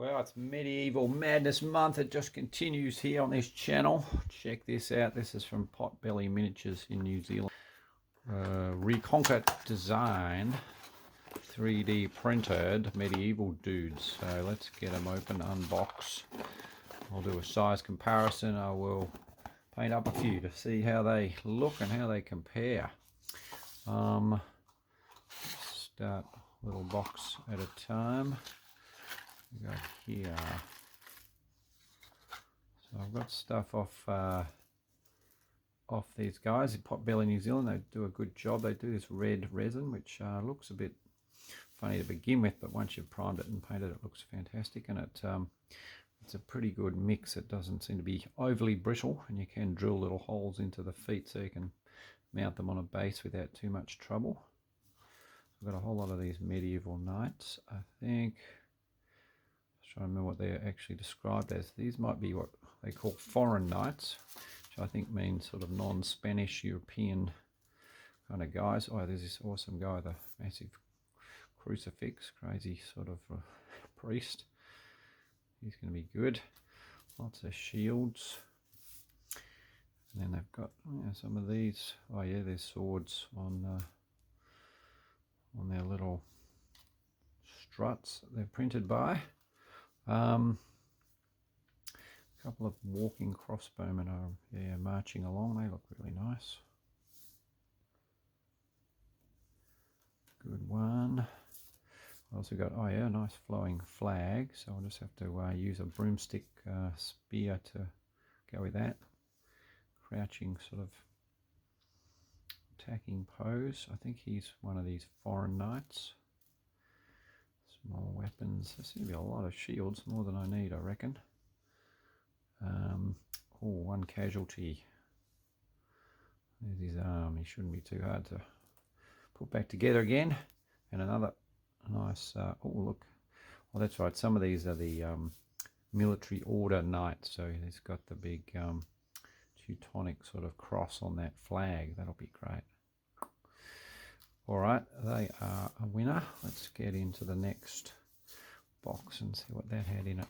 Well, it's Medieval Madness Month. It just continues here on this channel. Check this out. This is from Potbelly Miniatures in New Zealand. Reconquer designed, 3D printed medieval dudes. So let's get them open, unbox. I'll do a size comparison. I will paint up a few to see how they look and how they compare. Start a little box at a time. We go here. So I've got stuff off these guys at Potbelly New Zealand. They do a good job. They do this red resin, which looks a bit funny to begin with, but once you've primed it and painted it, it looks fantastic. And it's a pretty good mix. It doesn't seem to be overly brittle, and you can drill little holes into the feet so you can mount them on a base without too much trouble. I've got a whole lot of these medieval knights, I think. Trying to remember what they're actually described as. These might be what they call foreign knights, which I think means sort of non-Spanish European kind of guys. Oh, there's this awesome guy with a massive crucifix, crazy sort of priest. He's going to be good. Lots of shields. And then they've got some of these. Oh yeah, there's swords on their little struts that they're printed by. A couple of walking crossbowmen are marching along. They look really nice. Good one. I also got a nice flowing flag, so I'll just have to use a broomstick spear to go with that. Crouching sort of attacking pose. I think he's one of these foreign knights. Small weapons. There seem to be a lot of shields, more than I need, I reckon. One casualty. There's his arm. He shouldn't be too hard to put back together again. And another nice. Look. Well, that's right. Some of these are the military order knights. So he's got the big Teutonic sort of cross on that flag. That'll be great. Alright, they are a winner. Let's get into the next box and see what that had in it.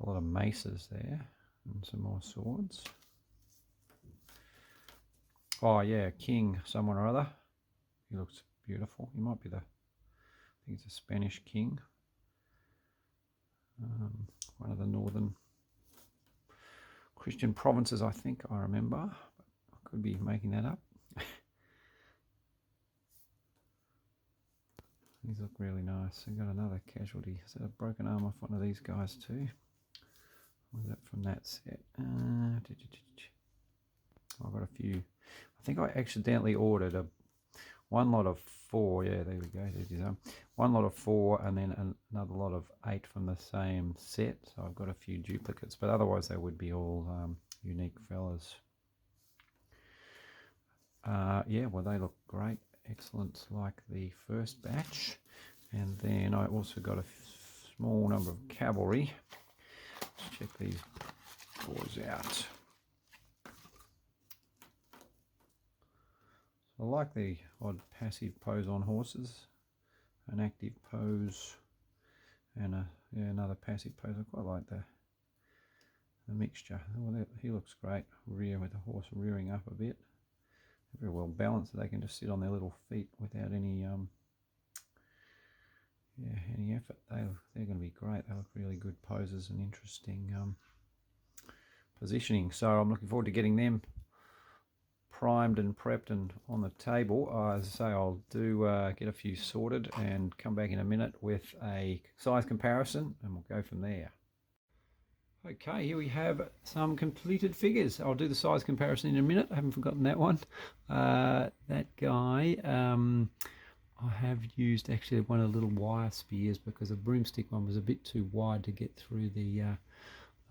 A lot of maces there and some more swords. Oh yeah, king someone or other. He looks beautiful. He might be I think he's a Spanish king. One of the northern Christian provinces, I think I remember, but I could be making that up. These look really nice. I've got another casualty. Is that a broken arm off one of these guys too? Or is that from that set? I've got a few. I think I accidentally ordered one lot of 4, yeah, there we go, there's his arm. One lot of 4 and then another lot of 8 from the same set, so I've got a few duplicates, but otherwise they would be all unique fellas. Yeah, well, they look great, excellent, like the first batch. And then I also got a small number of cavalry. Let's check these boys out. I like the odd passive pose on horses, an active pose, and another passive pose. I quite like the mixture. Well, he looks great. Rear with the horse rearing up a bit. They're very well balanced. They can just sit on their little feet without any effort. They're going to be great. They look really good poses and interesting positioning. So I'm looking forward to getting them primed and prepped and on the table. As I say, I'll get a few sorted and come back in a minute with a size comparison, and we'll go from there. Okay, here we have some completed figures. I'll do the size comparison in a minute. I haven't forgotten that one. That guy, I have used actually one of the little wire spears because the broomstick one was a bit too wide to get through the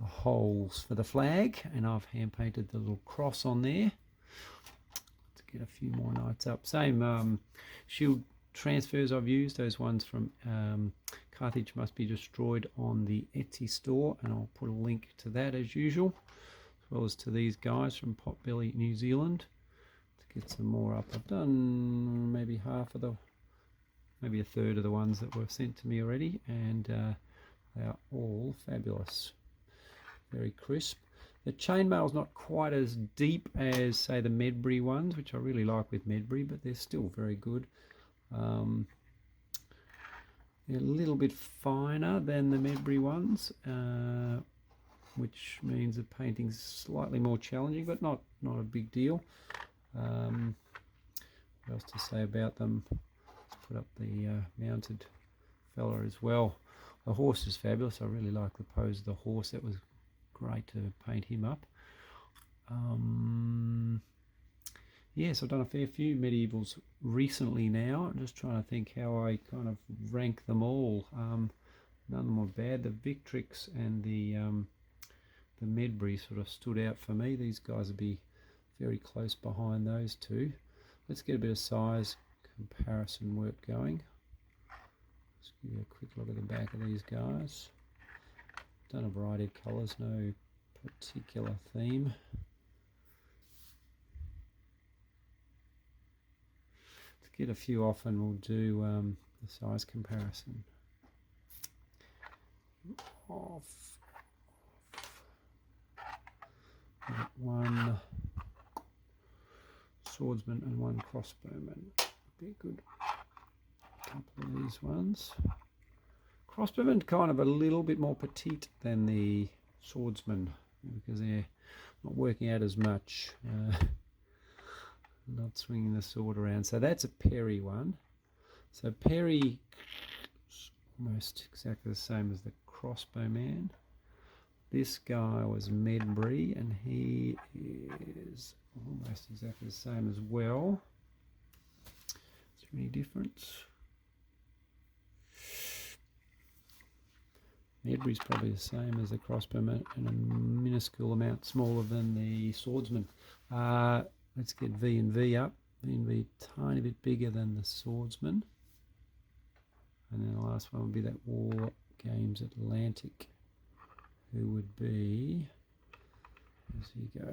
holes for the flag, and I've hand painted the little cross on there. Get a few more knights up. Same shield transfers I've used. Those ones from Carthage Must Be Destroyed on the Etsy store, and I'll put a link to that as usual. as well as to these guys from Potbelly New Zealand. Let's get some more up. I've done maybe maybe a third of the ones that were sent to me already, and they are all fabulous. Very crisp. The chainmail's not quite as deep as, say, the Medbury ones, which I really like with Medbury, but they're still very good. They're a little bit finer than the Medbury ones, which means the painting's slightly more challenging, but not a big deal. What else to say about them? Let's put up the mounted fella as well. The horse is fabulous. I really like the pose of the horse. That was great to paint him up. Yes, I've done a fair few medievals recently now. I'm just trying to think how I kind of rank them all. None of them were bad. The Victrix and the Medbury sort of stood out for me. These guys would be very close behind those two. Let's get a bit of size comparison work going. Let's give you a quick look at the back of these guys. Done a variety of colours, no particular theme. To get a few off, and we'll do the size comparison. Off. We've got one swordsman and one crossbowman. Be a good couple of these ones. Crossbowmen kind of a little bit more petite than the swordsman because they're not working out as much, not swinging the sword around. So that's a Perry one. So Perry is almost exactly the same as the crossbowman. This guy was Medbury, and he is almost exactly the same as well. Is there any difference? Medbury's probably the same as the crossbowman and a minuscule amount smaller than the swordsman. Let's get V and V up. V and V tiny bit bigger than the swordsman. And then the last one would be that War Games Atlantic, who would be, as you go,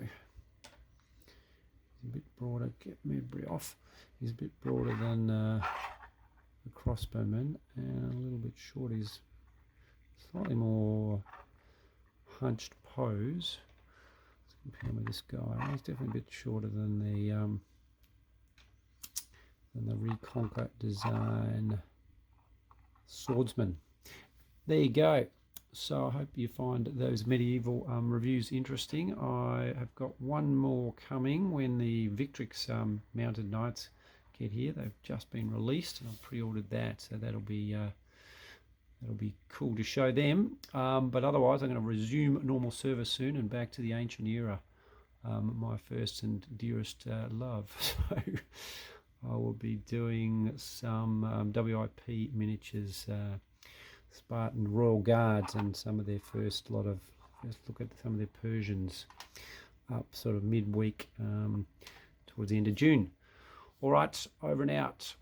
he's a bit broader. Get Medbury off. He's a bit broader than the crossbowman and a little bit shorter. He's slightly more hunched pose. Let's compare him with this guy. He's definitely a bit shorter than the Reconquer design swordsman. There you go. So I hope you find those medieval reviews interesting. I have got one more coming when the Victrix mounted knights get here. They've just been released, and I've pre-ordered that, so that'll be cool to show them. But otherwise, I'm going to resume normal service soon and back to the ancient era, my first and dearest love. So I will be doing some WIP miniatures, Spartan Royal Guards, and some of their first look at some of their Persians up sort of midweek towards the end of June. All right, over and out.